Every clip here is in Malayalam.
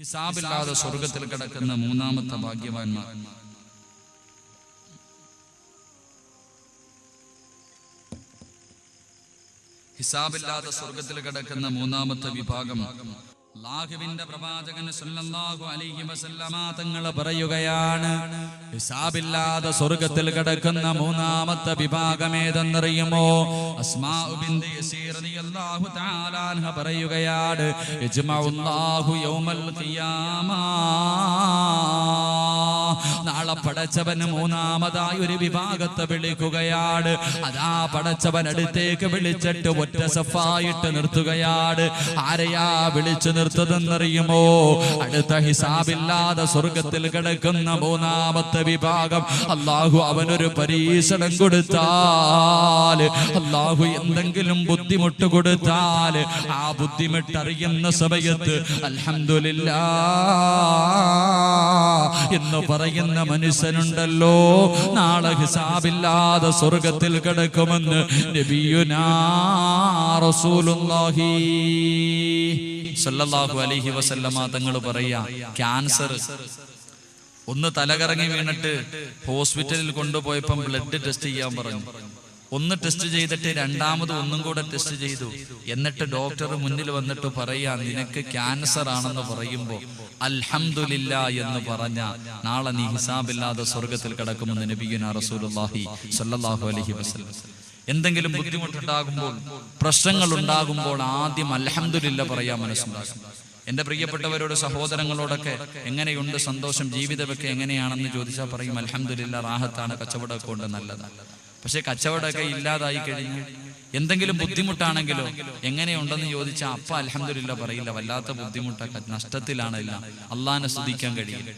ഹിസാബില്ലാതെ സ്വർഗത്തിൽ കിടക്കുന്ന മൂന്നാമത്തെ ഭാഗ്യവാന്മാർ. ഹിസാബില്ലാതെ സ്വർഗത്തിൽ കിടക്കുന്ന മൂന്നാമത്തെ വിഭാഗം അല്ലാഹുവിന്റെ പ്രവാചകൻ സല്ലല്ലാഹു അലൈഹി വസല്ലമ തങ്ങൾ പറയുകയാണ്, ഹിസാബില്ലാതെ സ്വർഗത്തിൽ കിടക്കുന്ന മൂന്നാമത്തെ വിഭാഗം ഏതെന്നറിയുമോ? അസ്മാഉ ബിൻത് യസീർ റളിയല്ലാഹു തആല അൻഹ പറയുകയാണ്, യജ്മഉല്ലാഹു യൗമൽ ഖിയാമ, നാളെ പടച്ചവൻ മൂന്നാമതായി ഒരു വിഭാഗത്തെ വിളിക്കുകയാണ്. അതാ പടച്ചവൻ അടുത്തേക്ക് വിളിച്ചിട്ട് ഒറ്റ സഫായിട്ട് നിർത്തുകയാണ്. ആരെയാ വിളിച്ചു നിർത്തതെന്നറിയുമോ? അടുത്ത ഹിസാബില്ലാതെ സ്വർഗത്തിൽ കിടക്കുന്ന മൂന്നാമത്തെ വിഭാഗം. അല്ലാഹു അവനൊരു പരീക്ഷണം കൊടുത്താൽ, അല്ലാഹു എന്തെങ്കിലും ബുദ്ധിമുട്ട് കൊടുത്താൽ, ആ ബുദ്ധിമുട്ടറിയുന്ന സമയത്ത് അൽഹംദുലില്ലാഹ് എന്ന് പറയുന്ന മനുഷ്യനുണ്ടല്ലോ, നാളെ ഹിസാബില്ലാതെ സ്വർഗത്തിൽ കിടക്കുമെന്ന് നബിയുനാ റസൂലുള്ളാഹി സല്ലല്ലാഹു അലൈഹി വസല്ലമ തങ്ങൾ പറയാ, ക്യാൻസർ ഒന്ന് തലകറങ്ങി വീണിട്ട് ഹോസ്പിറ്റലിൽ കൊണ്ടുപോയപ്പം ബ്ലഡ് ടെസ്റ്റ് ചെയ്യാൻ പറഞ്ഞു. ഒന്ന് ടെസ്റ്റ് ചെയ്തിട്ട് രണ്ടാമത് ഒന്നും കൂടെ ടെസ്റ്റ് ചെയ്തു. എന്നിട്ട് ഡോക്ടർ മുന്നിൽ വന്നിട്ട് പറയാ, നിനക്ക് ക്യാൻസർ ആണെന്ന് പറയുമ്പോ അൽഹംദുലില്ലാ എന്ന് പറഞ്ഞ നാളെ നീ ഹിസാബില്ലാതെ സ്വർഗത്തിൽ കിടക്കുമെന്ന് നബിയുനാ റസൂലുള്ളാഹി സ്വല്ലല്ലാഹു അലൈഹി വസല്ലം. എന്തെങ്കിലും ബുദ്ധിമുട്ടുണ്ടാകുമ്പോൾ, പ്രശ്നങ്ങൾ ഉണ്ടാകുമ്പോൾ ആദ്യം അൽഹംദുലില്ലാ പറയാൻ മനസ്സുണ്ടാകും. എന്റെ പ്രിയപ്പെട്ടവരോട്, സഹോദരങ്ങളോടൊക്കെ എങ്ങനെയുണ്ട് സന്തോഷം, ജീവിതമൊക്കെ എങ്ങനെയാണെന്ന് ചോദിച്ചാൽ പറയും അൽഹംദുലില്ലാ, റാഹത്താണ്, കച്ചവടമൊക്കെ കൊണ്ട് നല്ലതാണ്. പക്ഷെ കച്ചവടമൊക്കെ ഇല്ലാതായി കഴിഞ്ഞു, എന്തെങ്കിലും ബുദ്ധിമുട്ടാണെങ്കിലോ എങ്ങനെയുണ്ടെന്ന് ചോദിച്ചാൽ അപ്പ അൽഹംദുലില്ലാ പറയില്ല. വല്ലാത്ത ബുദ്ധിമുട്ടൊക്കെ, നഷ്ടത്തിലാണില്ല, അള്ളാഹിനെ സ്തുതിക്കാൻ കഴിയില്ല.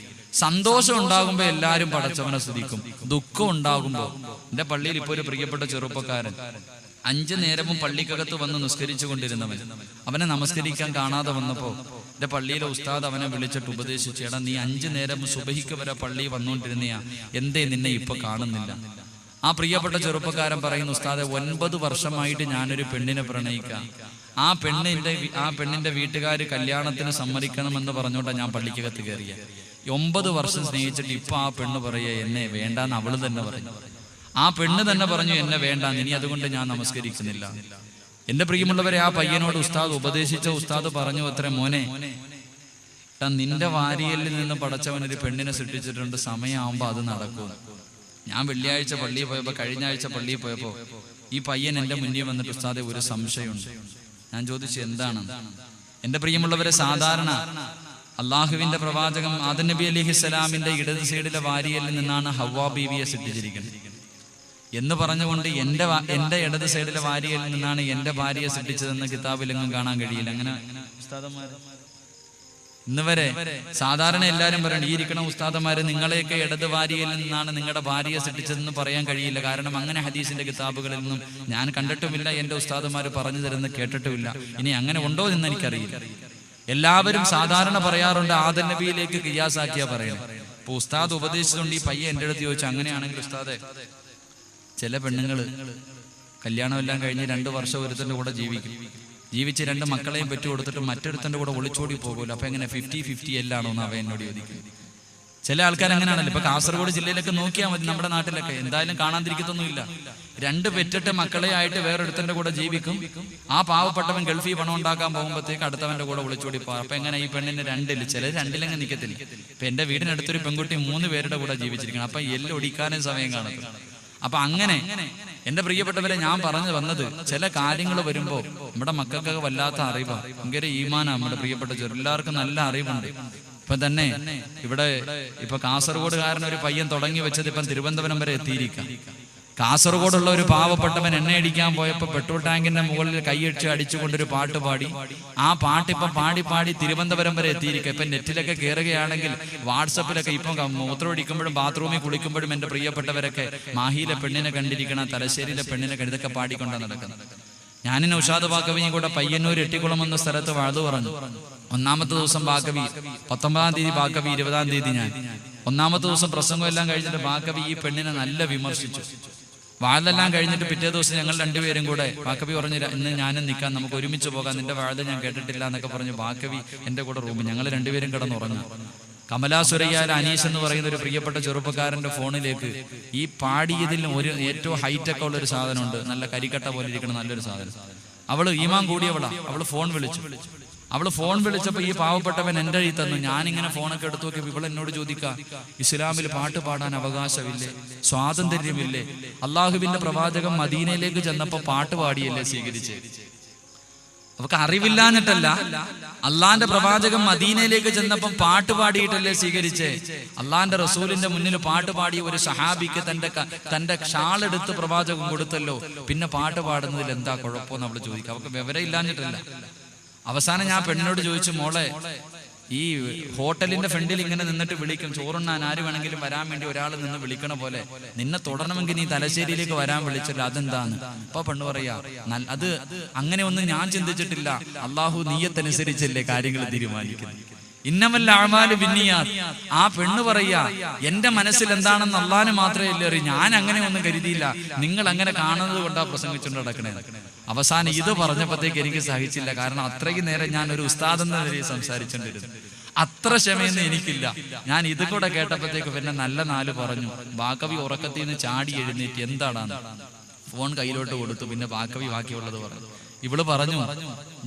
സന്തോഷം ഉണ്ടാകുമ്പോ എല്ലാരും പടച്ചവനെ സ്തുതിക്കും. ദുഃഖം ഉണ്ടാകുമ്പോ, എന്റെ പള്ളിയിൽ ഇപ്പൊ ഒരു പ്രിയപ്പെട്ട ചെറുപ്പക്കാരൻ 5 നേരവും പള്ളിക്കകത്ത് വന്ന് നിസ്കരിച്ചു കൊണ്ടിരുന്നവൻ, അവനെ നമസ്കരിക്കാൻ കാണാതെ വന്നപ്പോ എന്റെ പള്ളിയിലെ ഉസ്താദ് അവനെ വിളിച്ചിട്ട് ഉപദേശിച്ചു, എടാ നീ 5 നേരം സുബഹിക്ക് വരെ പള്ളി വന്നുകൊണ്ടിരുന്നയാ, എന്തേ നിന്നെ ഇപ്പൊ കാണുന്നില്ല? ആ പ്രിയപ്പെട്ട ചെറുപ്പക്കാരൻ പറയുന്നു, ഉസ്താദെ 9 വർഷമായിട്ട് ഞാനൊരു പെണ്ണിനെ പ്രണയിക്കാം, ആ പെണ്ണിന്റെ വീട്ടുകാര് കല്യാണത്തിന് സമ്മതിക്കണമെന്ന് പറഞ്ഞോണ്ടാ ഞാൻ പള്ളിക്കകത്ത് കയറിയ. 9 വർഷം സ്നേഹിച്ചിട്ട് ഇപ്പൊ ആ പെണ്ണ് പറയേ എന്നെ വേണ്ടാന്ന് അവള് തന്നെ പറഞ്ഞു. ആ പെണ്ണ് തന്നെ പറഞ്ഞു എന്നെ വേണ്ടാന്ന്, ഇനി അതുകൊണ്ട് ഞാൻ നമസ്കരിക്കുന്നില്ല. എന്റെ പ്രിയമുള്ളവരെ, ആ പയ്യനോട് ഉസ്താദ് ഉപദേശിച്ച ഉസ്താദ് പറഞ്ഞു അത്ര, മോനെ നിന്റെ വാരിയലിൽ നിന്ന് പടച്ചവനൊരു പെണ്ണിനെ സൃഷ്ടിച്ചിട്ടുണ്ട്, സമയമാകുമ്പോ അത് നടക്കും. ഞാൻ വെള്ളിയാഴ്ച പള്ളിയിൽ പോയപ്പോ, കഴിഞ്ഞ ആഴ്ച പള്ളിയിൽ പോയപ്പോ ഈ പയ്യൻ എന്റെ മുന്നിൽ വന്നിട്ട്, ഉസ്താദെ ഒരു സംശയമുണ്ട്. ഞാൻ ചോദിച്ചു എന്താണ്? എന്റെ പ്രിയമുള്ളവരെ, സാധാരണ അള്ളാഹുവിന്റെ പ്രവാചകൻ ആദം നബി അലൈഹിസ്സലാമിന്റെ ഇടത് സൈഡിലെ വാരിയലിൽ നിന്നാണ് ഹവ്വാ ബീവിയെ സൃഷ്ടിച്ചിരിക്കുന്നത് എന്ന് പറഞ്ഞുകൊണ്ട് എന്റെ ഇടത് സൈഡിലെ വാരിയലിൽ നിന്നാണ് എന്റെ ഭാര്യയെ സൃഷ്ടിച്ചതെന്ന് കിതാബിലെങ്ങും കാണാൻ കഴിയില്ല. അങ്ങനെ ഉസ്താദന്മാര് ഇന്ന് വരെ സാധാരണ എല്ലാരും പറയണം, ഈ ഇരിക്കണ ഉസ്താദന്മാര് നിങ്ങളെയൊക്കെ ഇടത് വാരിയയിൽ നിന്നാണ് നിങ്ങളുടെ ഭാര്യയെ സൃഷ്ടിച്ചതെന്ന് പറയാൻ കഴിയില്ല. കാരണം അങ്ങനെ ഹദീസിന്റെ കിതാബുകളിൽ നിന്നും ഞാൻ കണ്ടിട്ടുമില്ല, എന്റെ ഉസ്താദന്മാര് പറഞ്ഞു തരുന്ന കേട്ടിട്ടുമില്ല. ഇനി അങ്ങനെ ഉണ്ടോ എന്ന് എനിക്കറിയില്ല. എല്ലാവരും സാധാരണ പറയാറുണ്ട് ആദം നബിയിലേക്ക് ഖിയാസാക്കിയാ പറയണം. ഇപ്പൊ ഉസ്താദ് ഉപദേശിച്ചുകൊണ്ട് ഈ പയ്യെ എന്റെ അടുത്ത് ചോദിച്ചു, അങ്ങനെയാണെങ്കിൽ ഉസ്താദെ ചില പെണ്ണുങ്ങള് കല്യാണം എല്ലാം കഴിഞ്ഞ് 2 വർഷം ഒരുത്തന്റെ കൂടെ ജീവിച്ച് 2 മക്കളെയും പെറ്റു കൊടുത്തിട്ട് മറ്റൊരുത്തന്റെ കൂടെ ഒളിച്ചോടി പോകുമല്ലോ, അപ്പൊ എങ്ങനെ 50-50 എല്ലാണോ എന്ന് അവ എന്നോട് ചോദിക്കും. ചില ആൾക്കാർ അങ്ങനെയാണല്ലോ. ഇപ്പൊ കാസർഗോഡ് ജില്ലയിലൊക്കെ നോക്കിയാൽ മതി, നമ്മുടെ നാട്ടിലൊക്കെ എന്തായാലും കാണാതിരിക്കത്തൊന്നുമില്ല. 2 പെറ്റിട്ട് മക്കളെ ആയിട്ട് വേറൊരുത്തന്റെ കൂടെ ജീവിക്കും. ആ പാവപ്പെട്ടവൻ ഗൾഫിൽ പണം ഉണ്ടാക്കാൻ പോകുമ്പോഴത്തേക്ക് അടുത്തവന്റെ കൂടെ ഒളിച്ചോടി പോകും. അപ്പൊ എങ്ങനെ ഈ പെണ്ണിന് 2 ചിലർ 2 നിൽക്കത്തില്ല. ഇപ്പൊ എന്റെ വീടിനടുത്തൊരു പെൺകുട്ടി 3 പേരുടെ കൂടെ ജീവിച്ചിരിക്കണം. അപ്പൊ ഒടിക്കാനും സമയം കാണത്തില്ല. അപ്പൊ അങ്ങനെ എന്റെ പ്രിയപ്പെട്ടവരെ, ഞാൻ പറഞ്ഞു വന്നത്, ചില കാര്യങ്ങൾ വരുമ്പോ നമ്മുടെ മക്കൾക്കൊക്കെ വല്ലാത്ത അറിവാണ്, ഭയങ്കര ഈമാനാണ്. നമ്മുടെ പ്രിയപ്പെട്ട എല്ലാവർക്കും നല്ല അറിവുണ്ട്. ഇപ്പൊ തന്നെ ഇവിടെ ഇപ്പൊ കാസർഗോഡുകാരൻ ഒരു പയ്യൻ തുടങ്ങി വെച്ചത് ഇപ്പം തിരുവനന്തപുരം വരെ എത്തിയിരിക്കാം. കാസർഗോഡുള്ള ഒരു പാവപ്പെട്ടവൻ എണ്ണ അടിക്കാൻ പോയപ്പോ പെട്രോൾ ടാങ്കിന്റെ മുകളിൽ കൈയടിച്ച് അടിച്ചുകൊണ്ടൊരു പാട്ട് പാടി, ആ പാട്ടിപ്പം പാടി തിരുവനന്തപുരം വരെ എത്തിയിരിക്കുക. ഇപ്പൊ നെറ്റിലൊക്കെ കയറുകയാണെങ്കിൽ, വാട്സപ്പിലൊക്കെ ഇപ്പം മൂത്രമൊഴിക്കുമ്പോഴും ബാത്റൂമിൽ കുളിക്കുമ്പോഴും എന്റെ പ്രിയപ്പെട്ടവരൊക്കെ മാഹിയിലെ പെണ്ണിനെ കണ്ടിരിക്കണം, തലശ്ശേരിയിലെ പെണ്ണിനെ ഇതൊക്കെ പാടിക്കൊണ്ടാണ് നടക്കുന്നത്. ഞാനിന്ന് ഉഷാദ് ബാക്കവിയും കൂടെ പയ്യന്നൂർ എട്ടിക്കുളം എന്ന സ്ഥലത്ത് വാഴ്തു പറഞ്ഞു. 1ാമത്തെ ദിവസം ബാക്കവി, 19-ാം തീയതി ബാക്കവി, 20-ാം തീയതി ഞാൻ. 1ാമത്തെ ദിവസം പ്രസംഗം എല്ലാം കഴിഞ്ഞിട്ട് ബാക്കവി ഈ പെണ്ണിനെ നല്ല വിമർശിച്ചു. വാഴെല്ലാം കഴിഞ്ഞിട്ട് പിറ്റേ ദിവസം ഞങ്ങൾ രണ്ടുപേരും കൂടെ വാക്കവി പറഞ്ഞു, ഇന്ന് ഞാനും നിൽക്കാൻ, നമുക്ക് ഒരുമിച്ച് പോകാം, നിന്റെ വാഴ ഞാൻ കേട്ടിട്ടില്ല എന്നൊക്കെ പറഞ്ഞു വാക്കവി എൻ്റെ കൂടെ റൂമിൽ ഞങ്ങൾ രണ്ടുപേരും കിടന്നുറങ്ങാം. കമലാസുരയ്യാൽ അനീഷ് എന്ന് പറയുന്ന ഒരു പ്രിയപ്പെട്ട ചെറുപ്പക്കാരന്റെ ഫോണിലേക്ക് ഈ പാടിയതിൽ ഏറ്റവും ഹൈറ്റൊക്കെ ഉള്ള ഒരു സാധനമുണ്ട്, നല്ല കരിക്കട്ട പോലെ ഇരിക്കുന്ന നല്ലൊരു സാധനം. അവള് ഈമാൻ കൂടിയവളാ. അവള് ഫോൺ വിളിച്ചപ്പോൾ ഈ പാവപ്പെട്ടവൻ എൻ്റെ കയ്യിൽ തന്നു. ഞാനിങ്ങനെ ഫോണൊക്കെ എടുത്തു നോക്കി ഇവൾ എന്നോട് ചോദിക്കാം, ഇസ്ലാമിൽ പാട്ട് പാടാൻ അവകാശമില്ലേ, സ്വാതന്ത്ര്യമില്ലേ? അള്ളാഹുവിന്റെ പ്രവാചകൻ മദീനയിലേക്ക് ചെന്നപ്പോൾ പാട്ട് പാടിയല്ലേ സ്വീകരിച്ച്? അവർക്ക് അറിവില്ലാഞ്ഞിട്ടല്ല, അള്ളാന്റെ പ്രവാചകൻ മദീനയിലേക്ക് ചെന്നപ്പം പാട്ട് പാടിയിട്ടല്ലേ സ്വീകരിച്ചേ? അള്ളാന്റെ റസൂലിന്റെ മുന്നിൽ പാട്ട് പാടിയ ഒരു സഹാബിക്ക് തന്റെ ഷാളെടുത്ത് പ്രവാചകൻ കൊടുത്തല്ലോ, പിന്നെ പാട്ട് പാടുന്നതിൽ എന്താ കുഴപ്പമെന്ന് അവള് ചോദിക്കുക. അവർക്ക് വിവരം ഇല്ലാഞ്ഞിട്ടല്ല. അവസാനം ഞാൻ പെണ്ണിനോട് ചോദിച്ചു, മോളെ, ഈ ഹോട്ടലിന്റെ ഫ്രണ്ടിൽ ഇങ്ങനെ നിന്നിട്ട് വിളിക്കും, ചോറുണ്ണാൻ ആര് വേണമെങ്കിലും വരാൻ വേണ്ടി ഒരാൾ നിന്ന് വിളിക്കണ പോലെ നിന്നെ തുടരണമെങ്കിൽ നീ തലശ്ശേരിയിലേക്ക് വരാൻ വിളിച്ചല്ലോ, അതെന്താന്ന്? അപ്പൊ പെണ്ണ് പറയാ, അത് അങ്ങനെ ഒന്നും ഞാൻ ചിന്തിച്ചിട്ടില്ല, അള്ളാഹു നീയത്തനുസരിച്ചല്ലേ കാര്യങ്ങൾ തീരുമാനിക്കുന്നത്. ഇന്നമൽ അഅ്മാലു ബിന്നിയാത്ത്. ആ പെണ്ണ് പറയാ, എന്റെ മനസ്സിൽ എന്താണെന്ന് അള്ളാഹുവിന് മാത്രമേ അറിയൂ, ഞാൻ അങ്ങനെ ഒന്നും കരുതിയില്ല, നിങ്ങൾ അങ്ങനെ കാണുന്നത് കൊണ്ടാ പ്രസംഗിച്ചുകൊണ്ട് നടക്കണേ. അവസാനം ഇത് പറഞ്ഞപ്പോഴത്തേക്ക് എനിക്ക് സഹിച്ചില്ല. കാരണം അത്രയും നേരം ഞാൻ ഒരു ഉസ്താദ് എന്ന നിലയിൽ സംസാരിച്ചോണ്ടിരുന്നു. അത്ര ക്ഷമയൊന്നും എനിക്കില്ല. ഞാൻ ഇത് കൂടെ കേട്ടപ്പോഴത്തേക്ക് പിന്നെ നല്ല നാല് പറഞ്ഞു. ബാക്കവി ഉറക്കത്തിൽ നിന്ന് ചാടി എഴുന്നേറ്റ് എന്താടാന്ന് ഫോൺ കയ്യിലോട്ട് കൊടുത്തു. പിന്നെ ബാക്കവി ബാക്കിയുള്ളത് പറഞ്ഞു. ഇവള് പറഞ്ഞു,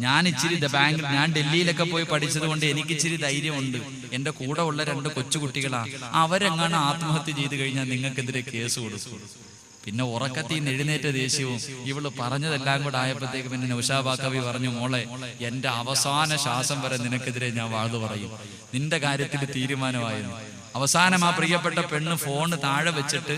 ഞാൻ ഇച്ചിരി ബാങ്കിൽ, ഞാൻ ഡൽഹിയിലൊക്കെ പോയി പഠിച്ചത് കൊണ്ട് എനിക്ക് ഇച്ചിരി ധൈര്യമുണ്ട്. എന്റെ കൂടെ ഉള്ള 2 കൊച്ചുകുട്ടികളാ, അവരെങ്ങാണ് ആത്മഹത്യ ചെയ്ത് കഴിഞ്ഞാൽ നിങ്ങൾക്കെതിരെ കേസ് കൊടുക്കും. പിന്നെ ഉറക്കത്തിൽ നിന്ന് എഴുന്നേറ്റ ദേഷ്യവും ഇവള് പറഞ്ഞതെല്ലാം കൂടെ ആയപ്പോഴത്തേക്ക് പിന്നെ നൗഷാബാക്കവി പറഞ്ഞു, മോളെ, എന്റെ അവസാന ശ്വാസം വരെ നിനക്കെതിരെ ഞാൻ വാഴ്ന്നു പറയും, നിന്റെ കാര്യത്തിൽ തീരുമാനമായിരുന്നു. അവസാനം ആ പ്രിയപ്പെട്ട പെണ്ണ് ഫോണ് താഴെ വെച്ചിട്ട്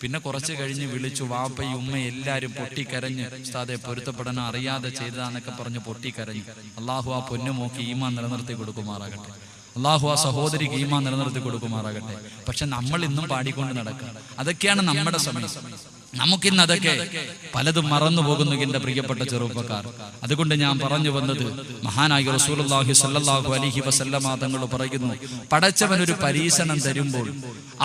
പിന്നെ കുറച്ച് കഴിഞ്ഞ് വിളിച്ചു. വാപ്പയും ഉമ്മയും എല്ലാരും പൊട്ടിക്കരഞ്ഞ്, ഉസ്താദെ പൊരുത്തപ്പെടാൻ അറിയാതെ ചെയ്തതാന്നൊക്കെ പറഞ്ഞ് പൊട്ടിക്കരഞ്ഞു. അള്ളാഹു ആ പൊന്നുമോക്ക് ഈമാൻ നിലനിർത്തി കൊടുക്കുമാറാകട്ടെ. അള്ളാഹു ആ സഹോദരിക്ക് ഈമാൻ നിലനിർത്തി കൊടുക്കുമാറാകട്ടെ. പക്ഷെ നമ്മൾ ഇന്നും പാടിക്കൊണ്ട് നടക്കുക, അതൊക്കെയാണ് നമ്മുടെ സമയം. നമുക്കിന്ന് അതൊക്കെ പലതും മറന്നു പോകുന്നു എന്റെ പ്രിയപ്പെട്ട ചെറുപ്പക്കാർ. അതുകൊണ്ട് ഞാൻ പറഞ്ഞു വന്നത്, മഹാനായ റസൂലുള്ളാഹി സ്വല്ലല്ലാഹു അലൈഹി വസല്ലമ തങ്ങൾ പറയുന്നു, പടച്ചവൻ ഒരു പരീക്ഷണം തരുമ്പോൾ,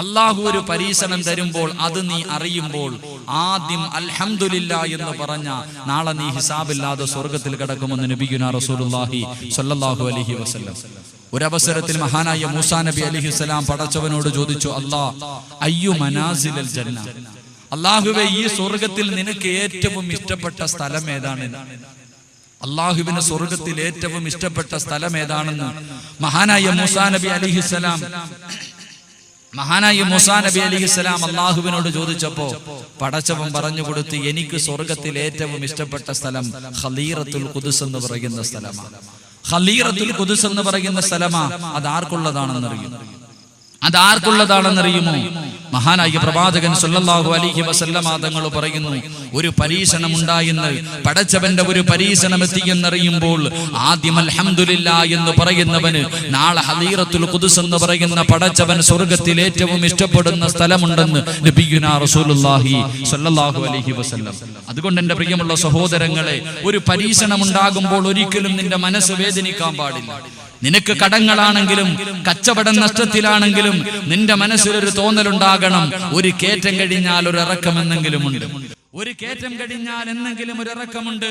അള്ളാഹു ഒരു പരീക്ഷണം തരുമ്പോൾ അത് നീ അറിയുമ്പോൾ ആദ്യം അൽഹംദുലില്ലാഹ് എന്ന് പറഞ്ഞ നാളെ നീ ഹിസാബില്ലാതെ സ്വർഗത്തിൽ കിടക്കുമെന്ന് നബിയുനാ റസൂലുള്ളാഹി സ്വല്ലല്ലാഹു അലൈഹി വസല്ലം. ഒരവസരത്തിൽ മഹാനായ മൂസാ നബി അലൈഹിസ്സലാം പടച്ചവനോട് ചോദിച്ചു, അല്ലാഹ് അയ്യു മനാസിലൽ ജന്ന, അല്ലാഹുവേ, ഈ സ്വർഗത്തിൽ നിനക്ക് ഏറ്റവും ഇഷ്ടപ്പെട്ട സ്ഥലം ഏതാണ്? അല്ലാഹുവിന് സ്വർഗത്തിൽ ഏറ്റവും ഇഷ്ടപ്പെട്ട സ്ഥലം ഏതാണെന്ന് മഹാനായ മൂസാ നബി അലൈഹിസ്സലാം അല്ലാഹുവിനോട് ചോദിച്ചപ്പോ പടച്ചവൻ പറഞ്ഞു കൊടുത്തു, എനിക്ക് സ്വർഗത്തിൽ ഏറ്റവും ഇഷ്ടപ്പെട്ട സ്ഥലം ഖലീറത്തുൽ ഖുദ്സ് എന്ന് പറയുന്ന സ്ഥലമാണ്. ഖലീറത്തുൽ ഖുദ്സ് എന്ന് പറയുന്ന സ്ഥലമാ. അതാർക്കുള്ളതാണെന്നറിയുമോ? മഹാനായ പ്രവാചകൻ സല്ലല്ലാഹു അലൈഹി വസല്ലമ തങ്ങൾ പറയുന്നു, ഒരു പരീക്ഷണം ഉണ്ടായെന്ന്, പടച്ചവന്റെ ഒരു പരീക്ഷണം എത്തിയെന്നറിയുമ്പോൾ ആദ്യം അൽഹംദുലില്ലാഹ് എന്ന് പറയുന്നവന് നാളെ ഖലീറത്തുൽ ഖുദ്സ് എന്ന് പറയുന്ന പടച്ചവൻ സ്വർഗത്തിൽ ഏറ്റവും ഇഷ്ടപ്പെടുന്ന സ്ഥലമുണ്ടെന്ന് നബിയുനാ റസൂലുള്ളാഹി സ്വല്ലല്ലാഹു അലൈഹി വസല്ലം. അതുകൊണ്ട് എൻ്റെ പ്രിയമുള്ള സഹോദരങ്ങളെ, ഒരു പരീക്ഷണം ഉണ്ടാകുമ്പോൾ ഒരിക്കലും നിന്റെ മനസ്സ് വേദനിക്കാൻ പാടില്ല. നിനക്ക് കടങ്ങളാണെങ്കിലും കച്ചവടം നഷ്ടത്തിലാണെങ്കിലും നിന്റെ മനസ്സിലൊരു തോന്നലുണ്ടാകണം, ഒരു കയറ്റം കഴിഞ്ഞാൽ ഒരു ഇറക്കമെന്നെങ്കിലും ഉണ്ട്. ഒരു കയറ്റം കഴിഞ്ഞാൽ എന്നെങ്കിലും ഒരു ഇറക്കമുണ്ട്.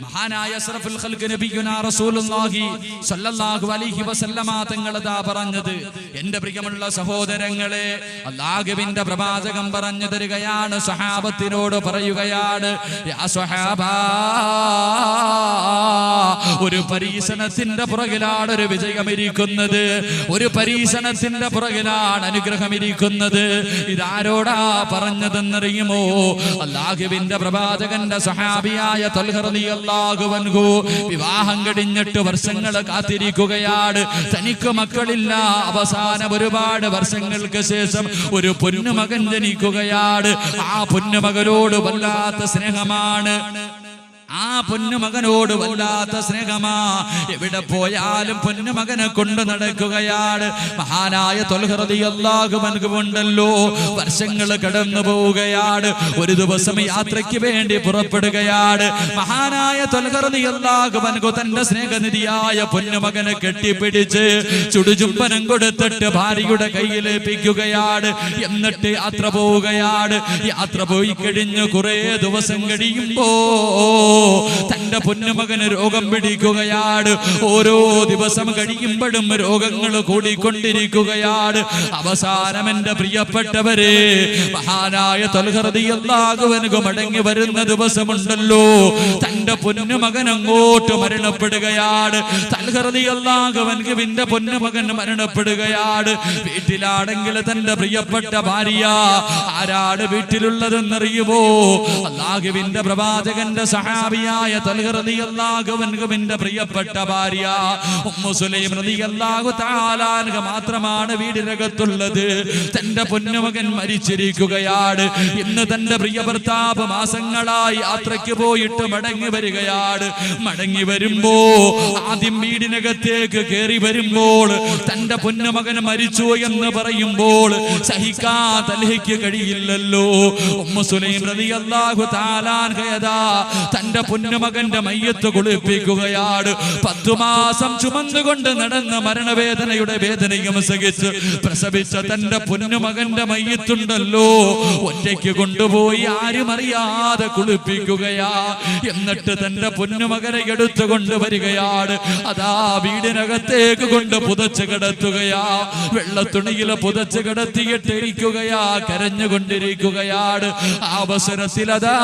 മഹാനായ അഷ്റഫുൽ ഖൽഖ് നബിയുനാ റസൂലുള്ളാഹി സ്വല്ലല്ലാഹു അലൈഹി വസല്ലമ തങ്ങൾ അതാ പറഞ്ഞത്, എൻ്റെ പ്രിയമുള്ള സഹോദരങ്ങളെ, അല്ലാഹുവിന്റെ പ്രവാചകൻ പറഞ്ഞു തരികയാണ്, സഹാബത്തിനോട് പറയുകയാണ്, യാ സ്വഹാബാ, ഒരു പരീക്ഷണത്തിന്റെ പുറകിലാണ് ഒരു വിജയമിരിക്കുന്നത്, ഒരു പരീക്ഷണത്തിന്റെ പുറകിലാണ് അനുഗ്രഹമിരിക്കുന്നത്. ഇതാരോടാ പറഞ്ഞതെന്നറിയുമോ? അല്ലാഹുവിന്റെ പ്രവാചകന്റെ സഹാബിയായ തൽഹ റളിയല്ലാഹു അൻഹു വിവാഹം കഴിഞ്ഞിട്ട് വർഷങ്ങൾ കാത്തിരിക്കുകയാണ്. തനിക്ക് മക്കളില്ല. അവസാനം ഒരുപാട് വർഷങ്ങൾക്ക് ശേഷം ഒരു പൊന്നുമകൻ ജനിക്കുകയാണ്. ആ പൊന്നുമകനോട് വല്ലാത്ത സ്നേഹമാണ്. ആ പൊന്നുമകനോട് വല്ലാത്ത സ്നേഹമാ. എവിടെ പോയാലും പൊന്നുമകനെ കൊണ്ട് നടക്കുകയാണ്. മഹാനായ ത്വൽഹ റളിയല്ലാഹു അൻഹു ഉണ്ടല്ലോ, വർഷങ്ങൾ കടന്നു പോവുകയാണ്. ഒരു ദിവസം യാത്രയ്ക്ക് വേണ്ടി പുറപ്പെടുകയാണ്. മഹാനായ ത്വൽഹ റളിയല്ലാഹു അൻഹു തന്റെ സ്നേഹനിധിയായ പൊന്നുമകനെ കെട്ടിപ്പിടിച്ച് ചുടുചുംബനം കൊടുത്തിട്ട് ഭാര്യയുടെ കയ്യിലേൽപ്പിക്കുകയാണ്. എന്നിട്ട് യാത്ര പോവുകയാണ്. യാത്ര പോയി കഴിഞ്ഞ് കുറെ ദിവസം കഴിയുമ്പോ തന്റെ പൊന്നുമകന് രോഗം പിടിക്കുകയാണ്. ഓരോ ദിവസം കഴിയുമ്പോഴും രോഗങ്ങൾ കൂടിക്കൊണ്ടിരിക്കുകയാണ്. അവസാനം എന്റെ പ്രിയപ്പെട്ടവരെ, മഹാനായ ത്വൽഹ റളിയല്ലാഹു അൻഹു മടങ്ങി വരുന്ന ദിവസമുണ്ടല്ലോ, തന്റെ പൊന്നുമകൻ അങ്ങോട്ട് മരണപ്പെടുകയാണ്. ത്വൽഹ റളിയല്ലാഹു അൻഹുവിന്റെ പൊന്നുമകൻ മരണപ്പെടുകയാണ്. വീട്ടിലാണെങ്കിൽ തന്റെ പ്രിയപ്പെട്ട ഭാര്യ. ആരാണ് വീട്ടിലുള്ളതെന്നറിയുമോ? അല്ലാഹുവിന്റെ പ്രവാചകന്റെ സഹാബിയായ ത്വൽഹ റളിയല്ലാഹു അൻഹുവിന്റെ പ്രിയപ്പെട്ട ഭാര്യ ഉമ്മു സുലൈം റളിയല്ലാഹു തആല അൻഹ മാത്രമാണ് വീടിനകത്തുള്ളത്. തന്റെ പൊന്നുമകൻ മരിച്ചിരിക്കുകയാണ്. ഇന്ന് തന്റെ പ്രിയ ഭർത്താവ് മാസങ്ങളായി യാത്രയ്ക്ക് പോയിട്ട് മടങ്ങി വരികയാണ്. മടങ്ങി വരുമ്പോ ആദ്യം വീടിനകത്തേക്ക് കയറി വരുമ്പോൾ തന്റെ പൊന്നുമകൻ മരിച്ചു എന്ന് പറയുമ്പോൾ സഹിക്കാൻ തൽഹയ്ക്ക് കഴിയില്ലല്ലോ. ഉമ്മു സുലൈം റളിയല്ലാഹു തആല അൻഹ തന്റെ പൊന്നുമകന്റെ മയ്യത്ത് കുളിപ്പിക്കുകയാണ്. 10 മാസം ചുമന്നുകൊണ്ട് നടന്ന മരണവേദനയുടെ വേദനയും സഹിച്ച് പ്രസവിച്ച തന്റെ പൊന്നുമകന്റെ മയ്യത്തുണ്ടല്ലോ, ഒറ്റയ്ക്ക് കൊണ്ടുപോയി ആരും അറിയാതെ കുളിപ്പിക്കുകയാ. എന്നിട്ട് തന്റെ പൊന്നുമകനെ എടുത്തു കൊണ്ടുവരികയാണ്. അതാ വീടിനകത്തേക്ക് കൊണ്ട് പുതച്ച് കിടത്തുകയാ. വെള്ളത്തുണിയിൽ പുതച്ച് കിടത്തിയിട്ടിരിക്കുകയാ. കരഞ്ഞുകൊണ്ടിരിക്കുകയാണ്. ആ അവസരത്തിൽ അതാ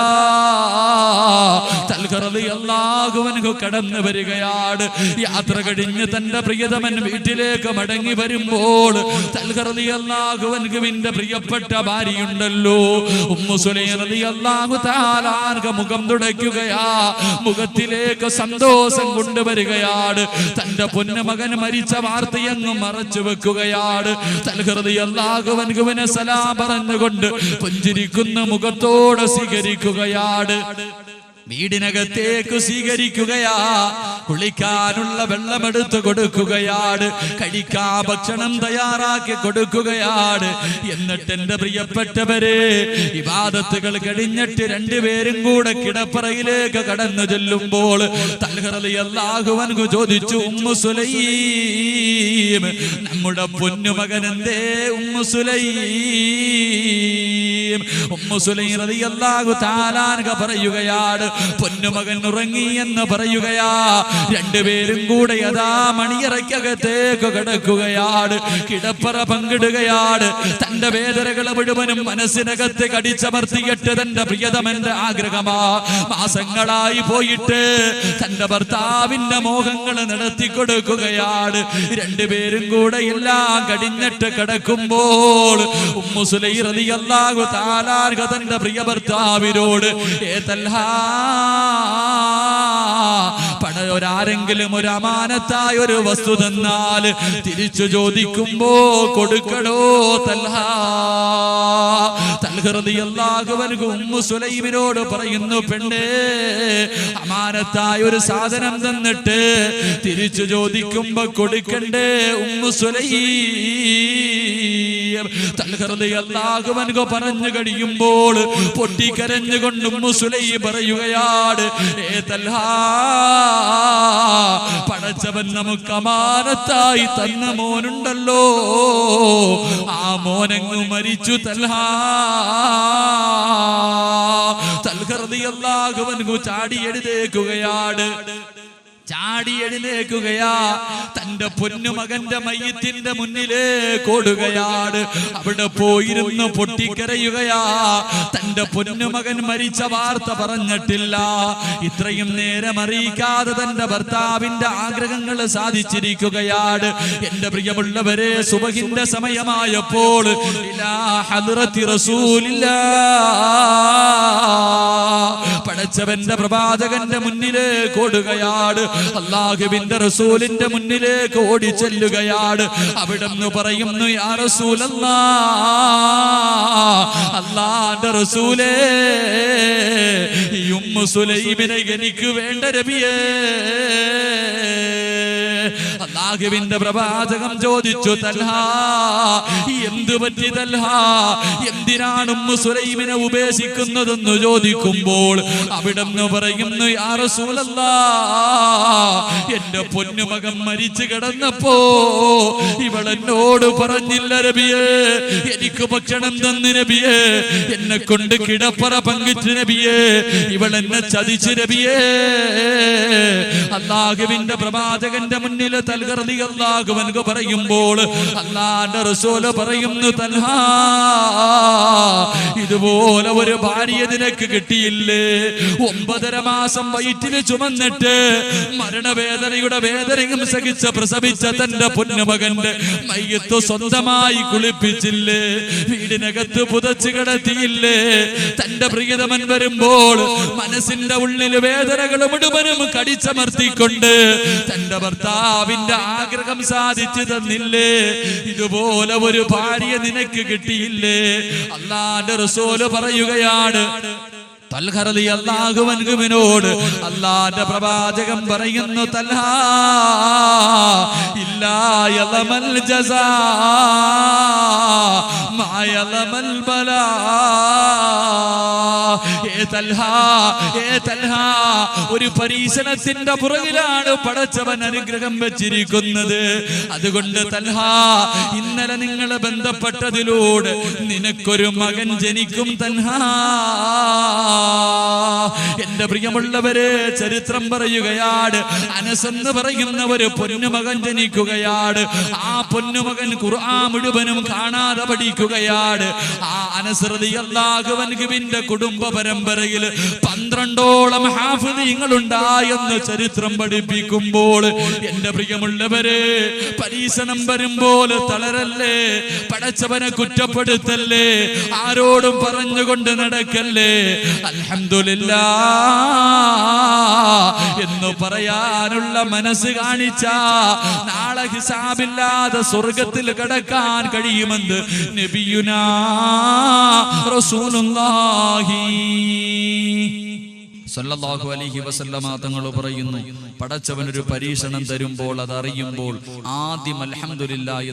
ത്വൽഹ റളിയല്ലാഹു അൻഹു കടന്നു വരികയാണ്. യാത്ര കഴിഞ്ഞ് തന്റെ പ്രിയതമൻ വീട്ടിലേക്ക് മടങ്ങി വരുമ്പോൾ ത്വൽഹ റളിയല്ലാഹു അൻഹുവിന്റെ പ്രിയപ്പെട്ട ഭാര്യയുണ്ടല്ലോ, ഉമ്മു സുലൈം റളിയല്ലാഹു തആല അൻഹ മുഖം തുടയ്ക്കുകയാ. മുഖത്തിലേക്ക് സന്തോഷം കൊണ്ടുവരികയാണ്. തന്റെ പൊന്നുമകൻ മരിച്ച വാർത്തയങ്ങ് മറച്ചു വെക്കുകയാണ്. ത്വൽഹ റളിയല്ലാഹു അൻഹുവിനെ സലാം പറഞ്ഞുകൊണ്ട് പുഞ്ചിരിക്കുന്ന മുഖത്തോടെ സ്വീകരിക്കുകയാണ്. വീടിനകത്തേക്ക് സ്വീകരിക്കുകയാ. കുളിക്കാനുള്ള വെള്ളമെടുത്ത് കൊടുക്കുകയാണ്. കഴിക്കാൻ ഭക്ഷണം തയ്യാറാക്കി കൊടുക്കുകയാണ്. എന്നിട്ട് എന്റെ പ്രിയപ്പെട്ടവരെ, ഇബാദത്തുകൾ കഴിഞ്ഞിട്ട് രണ്ടുപേരും കൂടെ കിടപ്പറയിലേക്ക് കടന്നു ചെല്ലുമ്പോൾ ത്വൽഹ റളിയല്ലാഹു അൻഹു ചോദിച്ചു, ഉമ്മു സുലൈം, നമ്മുടെ പൊന്നുമകൻ എന്തേ? ഉമ്മു സുലൈം റളിയല്ലാഹു തആല അൻഹ പറയുകയാണ്, പൊന്നുമകൻ ഉറങ്ങി എന്ന് പറയുകയാ. രണ്ടുപേരും കൂടെ യഥാ മണിയറയ്ക്കകത്തേക്ക് കിടക്കുകയാണ്. കിടപ്പറ പങ്കിടുകയാണ്. തന്റെ വേദനകൾ മുഴുവനും മനസ്സിനകത്ത് കടിച്ചമർത്തിയിട്ട് തന്റെ പ്രിയതമന്റെ ആഗ്രഹമാ. മാസങ്ങളായി പോയിട്ട് തന്റെ ഭർത്താവിന്റെ മോഹങ്ങൾ നടത്തി കൊടുക്കുകയാണ്. രണ്ടുപേരും കൂടെ എല്ലാം കടിഞ്ഞിട്ട് കിടക്കുമ്പോൾ ഉമ്മു സുലൈം റളിയല്ലാഹു തആല അൻഹ തന്റെ പ്രിയ ഭർത്താവിനോട്, ഒരാരെങ്കിലും ഒരു അമാനത്തായ ഒരു വസ്തു തന്നാൽ തിരിച്ചു ചോദിക്കുമ്പോ കൊടുക്കണോ തൽഹ? ത്വൽഹ റളിയല്ലാഹു അൻഹു ഉമ്മു സുലൈമിനോട് പറയുന്നു, പെണ്ണേ, അമാനത്തായ ഒരു സാധനം തന്നിട്ട് തിരിച്ചു ചോദിക്കുമ്പോ കൊടുക്കണ്ടേ ഉമ്മു സുലൈം? ത്വൽഹ റളിയല്ലാഹു അൻഹു പറഞ്ഞു കഴിയുമ്പോൾ പൊട്ടിക്കരഞ്ഞുകൊണ്ട് ഉമ്മു സുലൈം പറയുകയാണ്, ഏ തൽഹ, പടച്ചവൻ നമുക്ക് അമാനത്തായി തന്ന മോനുണ്ടല്ലോ, ആ മോനങ്ങ് മരിച്ചു തൽഹ. ത്വൽഹ റളിയല്ലാഹു അൻഹു ചാടി എഴുന്നേൽക്കുകയാണ്. തന്റെ പൊന്നുമകന്റെ മയ്യത്തിന്റെ മുന്നിലേക്ക് ഓടുകയാണ്. അവിടെ പോയിരുന്ന് പൊട്ടിക്കരയുകയാ. തന്റെ പൊന്നുമകൻ മരിച്ച വാർത്ത പറഞ്ഞിട്ടില്ല. ഇത്രയും നേരം അറിയിക്കാതെ തന്റെ ഭർത്താവിന്റെ ആഗ്രഹങ്ങൾ സാധിച്ചിരിക്കുകയാണ്. എന്റെ പ്രിയമുള്ളവരെ, സുബഹിന്റെ സമയമായപ്പോൾ ഇലാ ഹദ്റത്തി റസൂലില്ലാ, പടച്ചവന്റെ പ്രവാചകന്റെ മുന്നിലേക്ക് ഓടുകയാണ്, അല്ലാഹുവിന്റെ റസൂലിന്റെ മുന്നിലേക്ക് ഓടിച്ചെല്ലുകയാണ്. അവിടെന്ന് പറയുന്നു, യാ റസൂലല്ലാഹ്, അല്ലാഹുവിന്റെ റസൂലേ, ഈ ഉമ്മു സുലൈമിനെ എനിക്ക് വേണ്ട നബിയേ. അല്ലാഹുവിന്റെ പ്രവാചകം ചോദിച്ചു, തൽഹാ എന്തു പറ്റി തൽഹാ, എന്തിനാണ് ഉമ്മു സുലൈമിനെ ഉപേക്ഷിക്കുന്നതെന്ന് ചോദിക്കുമ്പോൾ അവിടെന്ന് പറയുന്നു, യാ റസൂലല്ലാഹ്, എന്റെ പൊന്നുമകൻ മരിച്ചു കിടന്നപ്പോ ഇവളെന്നോട് പറഞ്ഞില്ല നബിയേ, എനിക്ക് ഭക്ഷണം തന്നു നബിയേ, എന്നെ കൊണ്ട് കിടപ്പറ പങ്കിച്ചു നബിയേ, ഇവളെന്നെ ചതിച്ചു നബിയേ. അല്ലാഹുവിന്റെ പ്രവാചകന്റെ മുന്നിൽ തൽഹ റളിയല്ലാഹു അൻഹു പറയുമ്പോൾ അല്ലാഹുവിന്റെ റസൂൽ പറയുന്നു, തൽഹാ ഇതുപോലെ ഒരു ഭാര്യ നിനക്ക് കിട്ടിയില്ലേ? 9.5 മാസം വയറ്റിൽ ചുമന്നിട്ട് മരണവേദനയുടെ വേദനയും സഹിച്ച് പ്രസവിച്ച തന്റെ പൊന്നുമകന്റെ മയ്യത്ത് സ്വന്തമായി കുളിപ്പിച്ചില്ലേ? വീടിനകത്ത് പുതച്ചു കിടത്തിയില്ലേ? തന്റെ പ്രിയതമൻ വരുമ്പോൾ മനസ്സിന്റെ ഉള്ളിൽ വേദനകൾ മുഴുവനും കടിച്ചമർത്തിക്കൊണ്ട് തന്റെ ഭർത്താവിന്റെ ആഗ്രഹം സാധിച്ചു തന്നില്ലേ? ഇതുപോലെ ഒരു ഭാര്യ നിനക്ക് കിട്ടിയില്ലേ? അല്ലാഹുവിന്റെ റസൂൽ പറയുകയാണ്, തൽഹ റളിയല്ലാഹു അൻഹുവിനോട് അല്ലാഹുവിന്റെ പ്രവാചകൻ പറയുന്നു, തൽഹാ ഇല്ലാ യലമൽ ജസാ മാ യലമൽ ബലാ. ഒരു പരീക്ഷണത്തിന്റെ പുറകിലാണ് പടച്ചവൻ അനുഗ്രഹം വെച്ചിരിക്കുന്നത്. അതുകൊണ്ട് തൽഹാ, ഇന്നലെ നിങ്ങൾ ബന്ധപ്പെട്ടതിലൂടെ നിനക്കൊരു മകൻ ജനിക്കും തൽഹാ. എന്റെ പ്രിയമുള്ളവരെ, ചരിത്രം പറയുകയാണ്, അനസ് എന്ന് പറയുന്ന ഒരു പൊന്നുമകൻ ജനിക്കുകയാണ്. ആ പൊന്നുമകൻ ഖുർആൻ മുഴുവനും കാണാതെ പഠിക്കുകയാണ്. ആ അനസ് റളിയല്ലാഹു അൻഹുവിന്റെ കുടുംബ പരമ്പരയിൽ 12ഓളം ഹാഫിളീങ്ങൾ ഉണ്ടായെന്ന് ചരിത്രം പഠിപ്പിക്കുമ്പോൾ എന്റെ പ്രിയമുള്ളവരെ, പരീക്ഷണം വരുമ്പോൾ തളരല്ലേ, പടച്ചവനെ കുറ്റപ്പെടുത്തല്ലേ, ആരോടും പറഞ്ഞുകൊണ്ട് നടക്കല്ലേ. അൽഹംദുലില്ലാഹ് എന്ന് പറയാനുള്ള മനസ്സ് കാണിച്ച നാളെ ഹിസാബില്ലാതെ സ്വർഗത്തിൽ കടക്കാൻ കഴിയുമെന്ന് നബിയുനാ റസൂലുള്ളാഹി സല്ലല്ലാഹു അലൈഹി വസല്ലമ തങ്ങൾ പറയുന്നു, പടച്ചവനൊരു പരീക്ഷണം തരുമ്പോൾ അതറിയുമ്പോൾ ആദ്യം അൽഹംദുലില്ലാഹ്